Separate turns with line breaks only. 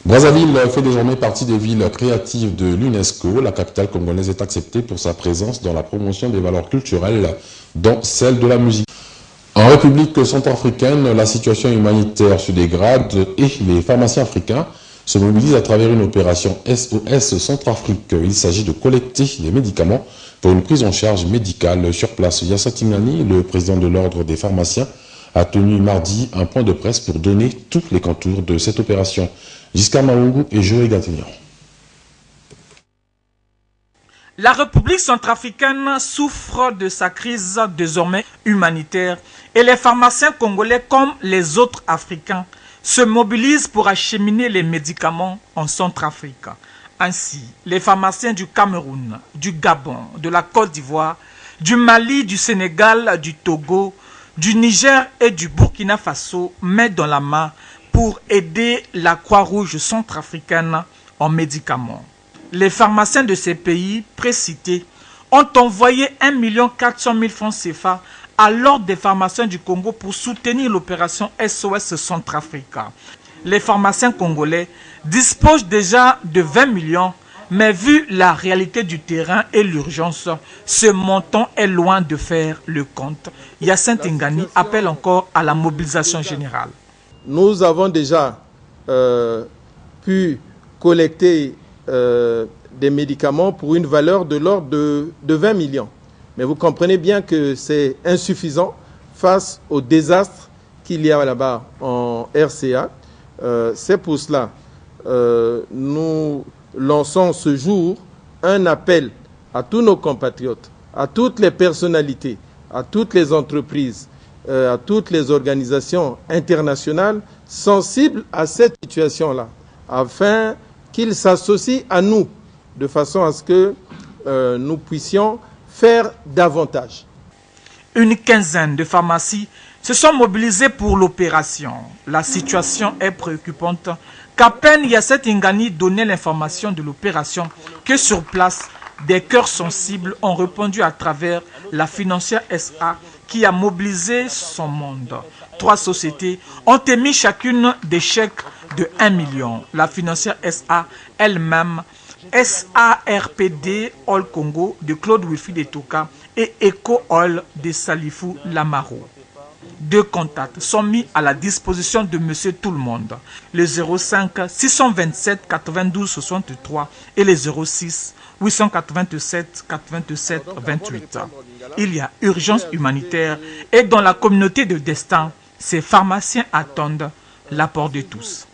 Brazzaville fait désormais partie des villes créatives de l'UNESCO. La capitale congolaise est acceptée pour sa présence dans la promotion des valeurs culturelles, dont celle de la musique. En République centrafricaine, la situation humanitaire se dégrade et les pharmaciens africains se mobilisent à travers une opération SOS Centrafrique. Il s'agit de collecter des médicaments pour une prise en charge médicale sur place. Yassa Timnani, le président de l'ordre des pharmaciens, a tenu mardi un point de presse pour donner tous les contours de cette opération. Giscard Maungu et Joël Gatignan.
La République centrafricaine souffre de sa crise désormais humanitaire et les pharmaciens congolais comme les autres Africains se mobilisent pour acheminer les médicaments en Centrafrique. Ainsi, les pharmaciens du Cameroun, du Gabon, de la Côte d'Ivoire, du Mali, du Sénégal, du Togo, du Niger et du Burkina Faso mettent dans la main pour aider la Croix-Rouge centrafricaine en médicaments. Les pharmaciens de ces pays précités ont envoyé 1 400 000 francs CFA à l'ordre des pharmaciens du Congo pour soutenir l'opération SOS Centrafrica. Les pharmaciens congolais disposent déjà de 20 millions, mais vu la réalité du terrain et l'urgence, ce montant est loin de faire le compte. Yacine Tingani appelle encore à la mobilisation générale.
Nous avons déjà pu collecter des médicaments pour une valeur de l'ordre de 20 millions. Mais vous comprenez bien que c'est insuffisant face au désastre qu'il y a là-bas en RCA. C'est pour cela nous lançons ce jour un appel à tous nos compatriotes, à toutes les personnalités, à toutes les entreprises, à toutes les organisations internationales sensibles à cette situation-là, afin qu'ils s'associent à nous, de façon à ce que nous puissions faire davantage.
Une quinzaine de pharmacies se sont mobilisées pour l'opération. La situation est préoccupante, qu'à peine Yacine Tingani donnait l'information de l'opération que sur place, des cœurs sensibles ont répondu à travers la financière SA qui a mobilisé son monde. 3 sociétés ont émis chacune des chèques de 1 million. La financière SA elle-même, SARPD All Congo de Claude Wilfried Etoka et Eco All de Salifou Lamaro. 2 contacts sont mis à la disposition de Monsieur Tout-le-Monde, le 05 627 92 63 et le 06 887 87 28. Il y a urgence humanitaire et dans la communauté de destin, ces pharmaciens attendent l'apport de tous.